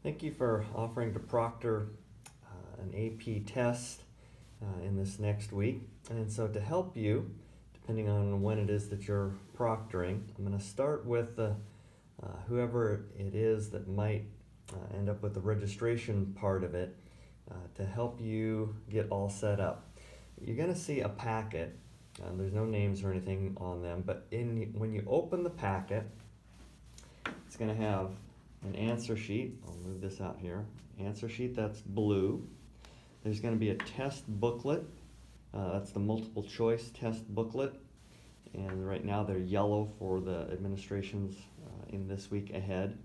Thank you for offering to proctor an AP test in this next week. And so to help you, depending on when it is that you're proctoring, I'm going to start with whoever it is that might end up with the registration part of it to help you get all set up. You're going to see a packet. There's no names or anything on them, but when you open the packet, it's going to have an answer sheet. I'll move this out here. Answer sheet, that's blue. There's going to be a test booklet. That's the multiple choice test booklet. And right now they're yellow for the administrations in this week ahead.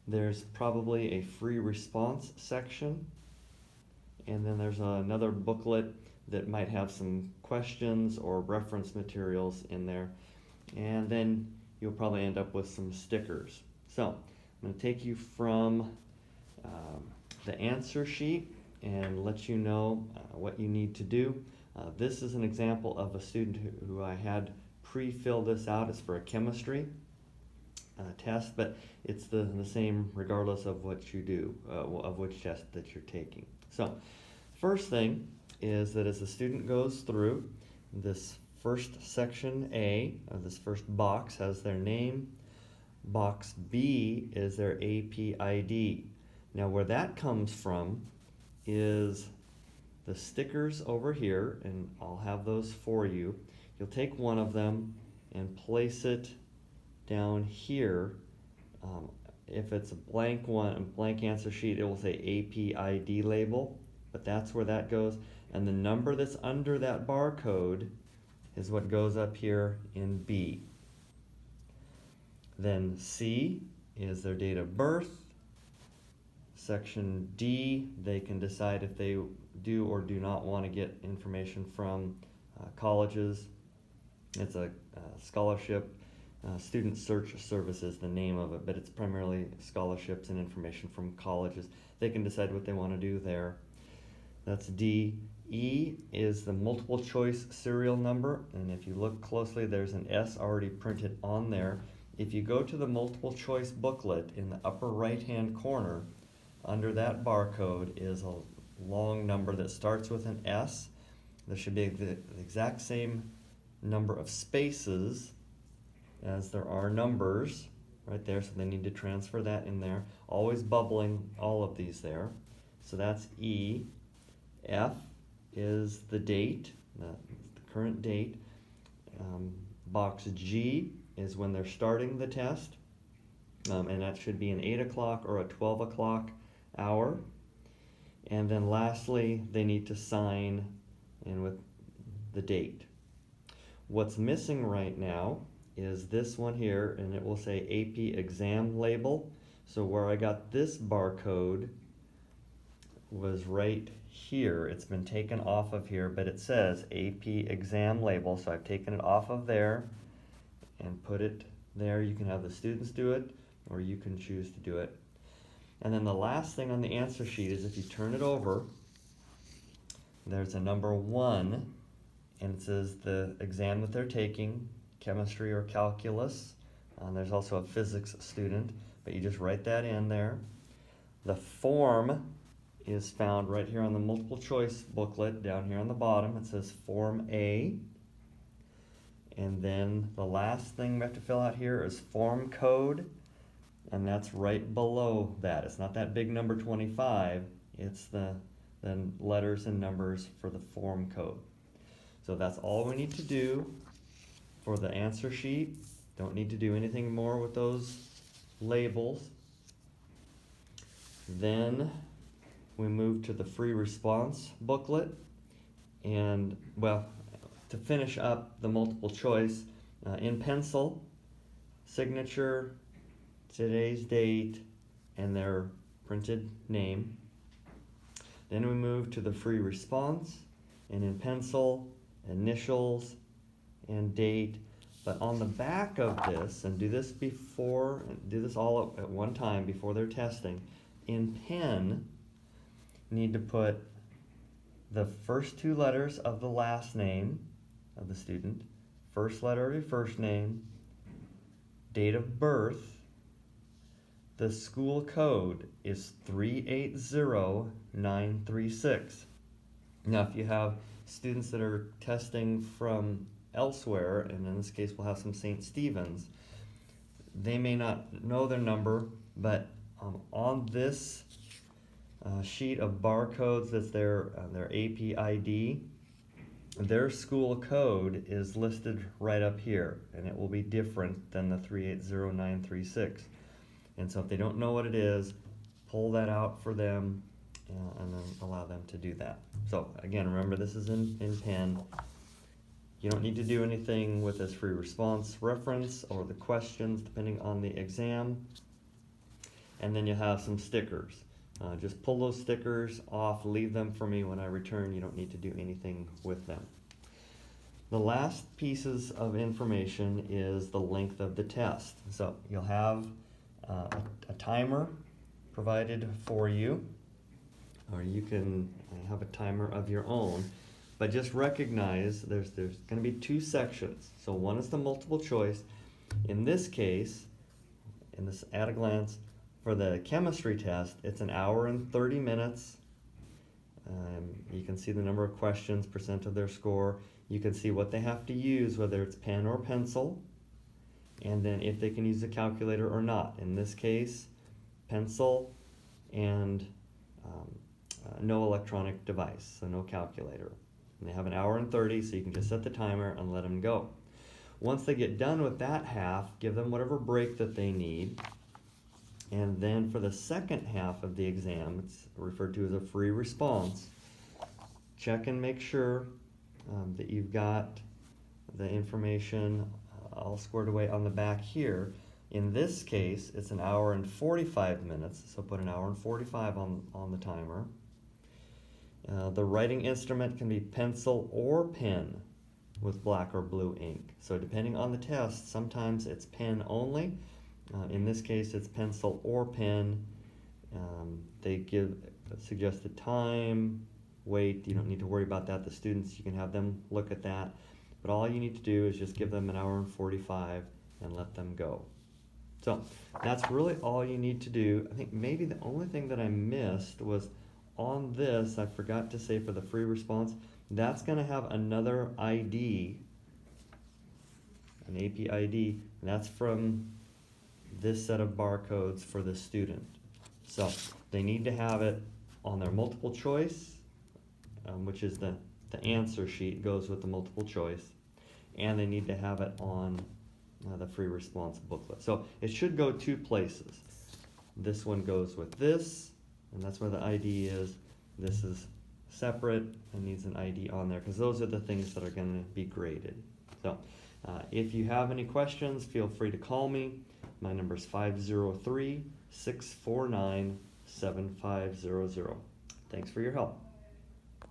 There's probably a free response section. And then there's another booklet that might have some questions or reference materials in there. And then you'll probably end up with some stickers. So I'm going to take you from the answer sheet and let you know what you need to do. This is an example of a student who I had pre-fill this out. It's for a chemistry test, but it's the same regardless of what you do, of which test that you're taking. So first thing is that as the student goes through, this first section A of this first box has their name. Box B is their AP ID. Now where that comes from is the stickers over here, and I'll have those for you. You'll take one of them and place it down here. If it's a blank one, a blank answer sheet, it will say AP ID label, but that's where that goes. And the number that's under that barcode is what goes up here in B. Then C is their date of birth. Section D, they can decide if they do or do not want to get information from colleges. It's a scholarship. Student Search Service is the name of it, but it's primarily scholarships and information from colleges. They can decide what they want to do there. That's D. E is the multiple choice serial number, and if you look closely, there's an S already printed on there. If you go to the multiple choice booklet in the upper right hand corner, under that barcode is a long number that starts with an S. There should be the exact same number of spaces as there are numbers right there, so they need to transfer that in there. Always bubbling all of these there. So that's E. F is the date, the current date. Box G is when they're starting the test, and that should be an 8 o'clock or a 12 o'clock hour. And then lastly, they need to sign in with the date. What's missing right now is this one here, and it will say AP exam label. So where I got this barcode was right here. It's been taken off of here, but it says AP exam label, so I've taken it off of there and put it there. You can have the students do it, or you can choose to do it. And then the last thing on the answer sheet is if you turn it over, there's a number 1, and it says the exam that they're taking, chemistry or calculus. There's also a physics student, but you just write that in there. The form is found right here on the multiple choice booklet down here on the bottom. It says Form A. And then the last thing we have to fill out here is form code, and that's right below that. It's not that big number 25, it's the letters and numbers for the form code. So that's all we need to do for the answer sheet. Don't need to do anything more with those labels. Then we move to the free response booklet, and well, to finish up the multiple choice, in pencil, signature, today's date, and their printed name. Then we move to the free response, and in pencil, initials and date. But on the back of this, and do this all at one time before they're testing, in pen, you need to put the first 2 letters of the last name of the student, first letter of your first name, date of birth, The school code is 380936. Now, if you have students that are testing from elsewhere, and in this case we'll have some St. Stephen's, they may not know their number, but on this sheet of barcodes that's their AP ID, their school code is listed right up here, and it will be different than the 380936. And so if they don't know what it is, pull that out for them and then allow them to do that. So again, remember this is in pen. You don't need to do anything with this free response reference or the questions depending on the exam. And then you have some stickers. Just pull those stickers off, leave them for me when I return. You don't need to do anything with them. The last pieces of information is the length of the test. So you'll have a timer provided for you, or you can have a timer of your own, but just recognize there's going to be two sections. So one is the multiple choice. In this case, in this at a glance, for the chemistry test, it's an hour and 30 minutes. You can see the number of questions, percent of their score. You can see what they have to use, whether it's pen or pencil, and then if they can use a calculator or not. In this case, pencil and no electronic device, so no calculator. And they have an hour and 30, so you can just set the timer and let them go. Once they get done with that half, give them whatever break that they need. And then for the second half of the exam, it's referred to as a free response. Check and make sure that you've got the information all squared away on the back here. In this case, it's an hour and 45 minutes, so put an hour and 45 on the timer. The writing instrument can be pencil or pen with black or blue ink. So depending on the test, sometimes it's pen only. In this case, it's pencil or pen. They give suggested time, weight. You don't need to worry about that. The students, you can have them look at that. But all you need to do is just give them an hour and 45 and let them go. So that's really all you need to do. I think maybe the only thing that I missed was on this, I forgot to say for the free response, that's going to have another ID, an AP ID, and that's from this set of barcodes for the student. So they need to have it on their multiple choice, which is the answer sheet goes with the multiple choice, and they need to have it on the free response booklet. So it should go two places. This one goes with this, and that's where the ID is. This is separate and needs an ID on there because those are the things that are going to be graded. So if you have any questions, feel free to call me. My number is 503-649-7500. Thanks for your help.